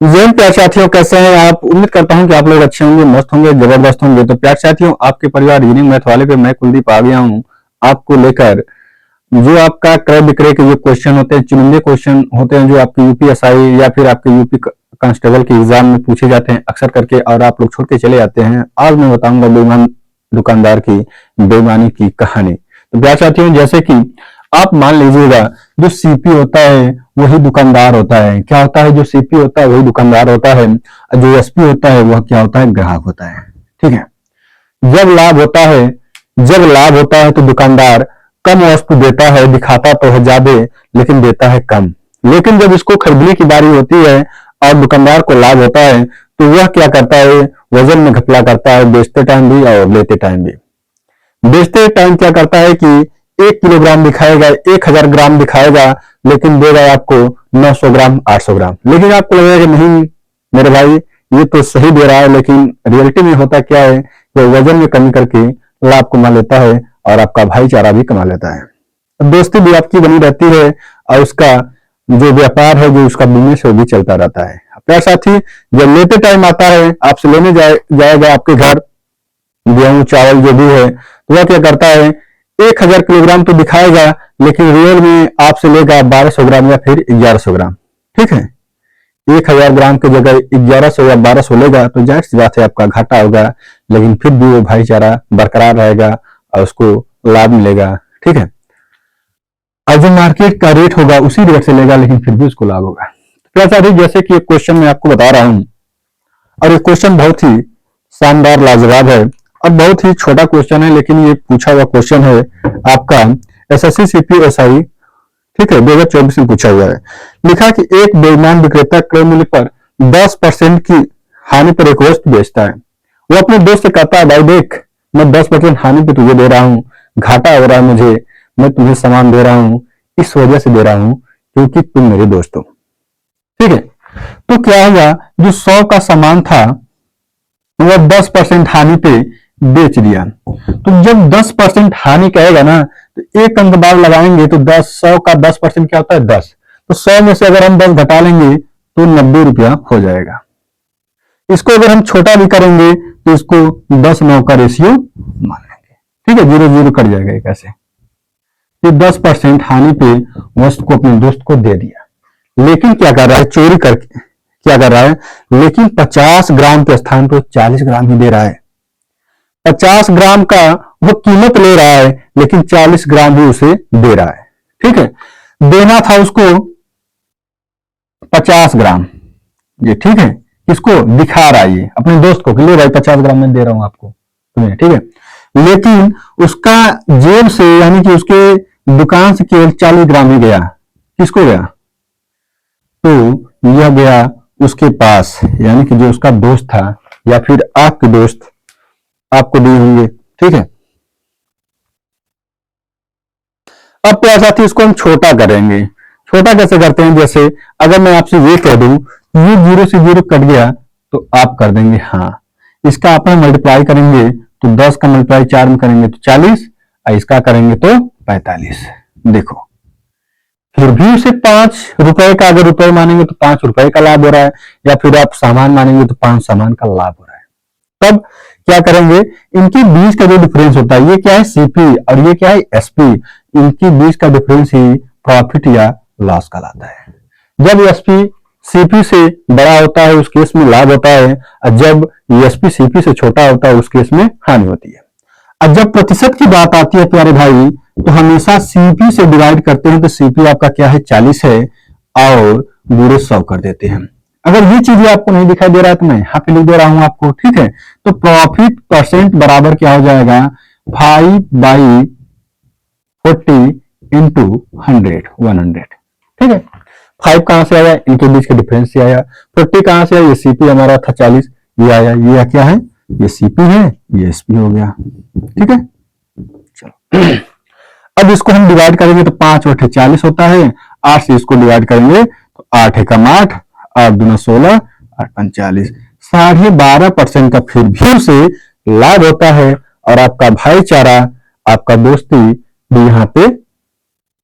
जैन प्यार साथियों, कैसे हैं आप? उम्मीद करता हूं कि आप लोग अच्छे होंगे, मस्त होंगे, जबरदस्त होंगे। तो प्यार साथियों, आपके परिवार रीडिंग मैथ वाले पे मैं कुलदीप आ गया हूं आपको लेकर। जो आपका क्रय विक्रय के जो क्वेश्चन होते हैं, चुनिंदे क्वेश्चन होते हैं, जो आपके यूपीएसआई या फिर आपके यूपी कांस्टेबल के एग्जाम में पूछे जाते हैं अक्सर करके, और आप लोग छोड़ के चले जाते हैं। आज मैं बताऊंगा बेईमान दुकानदार की बेईमानी की कहानी। तो प्यार साथियों, जैसे कि आप मान लीजिएगा, जो सीपी होता है वही दुकानदार होता है। क्या होता है? जो सीपी होता है वही दुकानदार होता है। जो एसपी होता है वह क्या होता है? ग्राहक होता है। ठीक है। जब लाभ होता है जब लाभ होता है तो दुकानदार कम वस्तु देता है, दिखाता तो है ज्यादा लेकिन देता है कम। लेकिन जब इसको खरीदने की बारी होती है और दुकानदार को लाभ होता है तो वह क्या करता है? वजन में घपला करता है, बेचते टाइम भी और लेते टाइम भी। बेचते टाइम क्या करता है कि 1 किलोग्राम दिखाएगा, 1000 ग्राम दिखाएगा, लेकिन देगा आपको 900 ग्राम, 800 ग्राम। लेकिन आपको लगेगा कि नहीं मेरे भाई, ये तो सही दे रहा है, लेकिन रियलिटी में होता क्या है कि वजन में कमी करके लाभ कमा लेता है और आपका भाईचारा भी कमा लेता है। दोस्ती भी आपकी बनी रहती है और उसका जो व्यापार है, जो उसका बिजनेस है, वो भी चलता रहता है। प्यार साथी, जब लेते टाइम आता है, आपसे लेने जाएगा आपके घर गेहूं चावल जो भी है, तो वह क्या करता है? 1000 किलोग्राम तो दिखाएगा, लेकिन रियल में आपसे लेगा 1200 ग्राम या फिर 1100 ग्राम। ठीक है। 1000 ग्राम की जगह 1100 या 1200 लेगा तो जाहिर सी बात है आपका घाटा होगा, लेकिन फिर भी वो भाईचारा बरकरार रहेगा और उसको लाभ मिलेगा। ठीक है। और जो मार्केट का रेट होगा उसी रेट से लेगा, लेकिन फिर भी उसको लाभ होगा। तो ऐसा जैसे कि एक क्वेश्चन मैं आपको बता रहा हूं, और ये क्वेश्चन बहुत ही शानदार लाजवाब है और बहुत ही छोटा क्वेश्चन है, लेकिन ये पूछा हुआ क्वेश्चन है आपका एसएससी सीपीएसआई। ठीक है, 2024 में पूछा हुआ है। लिखा कि एक बेईमान विक्रेता क्रय मूल्य पर 10% की हानि पर एक वस्तु बेचता है। वो अपने दोस्त से कहता है, भाई देख, मैं 10% हानि पे तुझे दे रहा हूँ, घाटा हो रहा है मुझे, मैं तुझे सामान दे रहा हूँ, इस वजह से दे रहा हूँ क्योंकि तुम मेरे दोस्त हो। ठीक है। तो क्या हुआ? जो 100 का सामान था वह 10% हानि पे बेच दिया। तो जब 10% हानि कहेगा ना, तो एक अंक बाद लगाएंगे तो 100 का 10% क्या होता है? 10। तो 100 में से अगर हम 10 घटा लेंगे तो 90 रुपया हो जाएगा। इसको अगर हम छोटा भी करेंगे तो इसको 10-9 का रेशियो मान लेंगे। ठीक है, 0-0 कट जाएगा एक ऐसे। ये 10% हानि पे वस्तु को अपने दोस्त को दे दिया, लेकिन क्या कर रहा है? चोरी करके क्या कर रहा है? लेकिन 50 ग्राम के स्थान पर 40 ग्राम ही दे रहा है। 50 ग्राम का वो कीमत ले रहा है, लेकिन 40 ग्राम ही उसे दे रहा है। ठीक है। देना था उसको 50 ग्राम, ये ठीक है, इसको दिखा रहा है ये अपने दोस्त को कि ले भाई 50 ग्राम में दे रहा हूं आपको तुम्हें। ठीक है। लेकिन उसका जेब से, यानी कि उसके दुकान से केवल 40 ग्राम ही गया। किसको गया? तो यह गया उसके पास, यानी कि जो उसका दोस्त था या फिर आपके दोस्त आपको दिए होंगे। ठीक है। अब क्या साथी, इसको हम छोटा करेंगे। छोटा कैसे करते हैं? जैसे अगर मैं आपसे ये कह दूं ये 0 से 0 कट गया तो आप कर देंगे हाँ। इसका आप मल्टीप्लाई करेंगे तो 10 का मल्टीप्लाई 4 में करेंगे तो 40, और इसका करेंगे तो 45। देखो, फिर भी उसे 5 रुपए का, अगर रुपए मानेंगे तो 5 रुपए का लाभ हो रहा है, या फिर आप सामान मानेंगे तो 5 सामान का लाभ हो रहा है। तब क्या करेंगे? इनके बीच का जो डिफरेंस होता है, ये क्या है? सीपी और ये क्या है? एसपी। इनके बीच का डिफरेंस ही प्रॉफिट या लॉस कहलाता है। जब एसपी सीपी से बड़ा होता है उस केस में लाभ होता है, और जब एसपी सीपी से छोटा होता है उस केस में हानि होती है। और जब प्रतिशत की बात आती है प्यारे भाई, तो हमेशा सीपी से डिवाइड करते हैं, तो सीपी आपका क्या है? 40 है, और बुरे 100 कर देते हैं। अगर ये चीज आपको नहीं दिखाई दे रहा है तो मैं यहाँ पे लिख दे रहा हूं आपको। ठीक है। तो प्रॉफिट परसेंट बराबर क्या हो जाएगा? 5/40 इंटू 100। ठीक है। 5 कहां से आया? इनके बीच के डिफरेंस से आया। 40 कहां से आया? ये सीपी हमारा था 40, ये आया। ये क्या है? ये सीपी है, ये एसपी हो गया। ठीक है। चलो अब इसको हम डिवाइड करेंगे तो 5/40 होता है। 8 से इसको डिवाइड करेंगे तो 8 एकम 8, 8 दूना 16, 8 पंच 40। 12.5% का फिर भी उसे लाभ होता है, और आपका भाईचारा, आपका दोस्ती भी यहाँ पे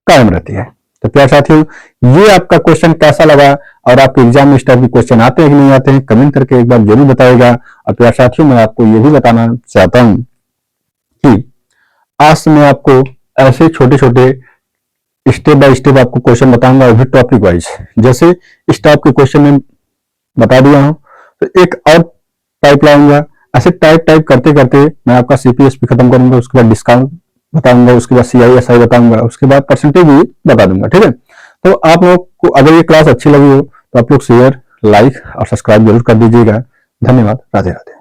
कायम रहती है। तो प्यारे साथियों, ये आपका क्वेश्चन कैसा लगा और आपके एग्जाम में इस टाइप के क्वेश्चन आते हैं कि नहीं आते हैं, कमेंट करके एक बार जरूर बताएगा। और प्यारे साथियों, मैं आपको ये भी बताना चाहता हूं कि आज से मैं आपको ऐसे छोटे छोटे स्टेप बाय स्टेप आपको क्वेश्चन बताऊंगा, वो भी टॉपिक वाइज। जैसे इस टाइप के क्वेश्चन में बता दिया हूं, तो एक और टाइप लाऊंगा। ऐसे टाइप करते करते मैं आपका सीपीएस भी खत्म करूंगा, उसके बाद डिस्काउंट बताऊंगा, उसके बाद सीआईएसआई बताऊंगा, उसके बाद परसेंटेज भी बता दूंगा। ठीक है, तो आप लोग को अगर ये क्लास अच्छी लगी हो तो आप लोग शेयर, लाइक और सब्सक्राइब जरूर कर दीजिएगा। धन्यवाद। राधे राधे।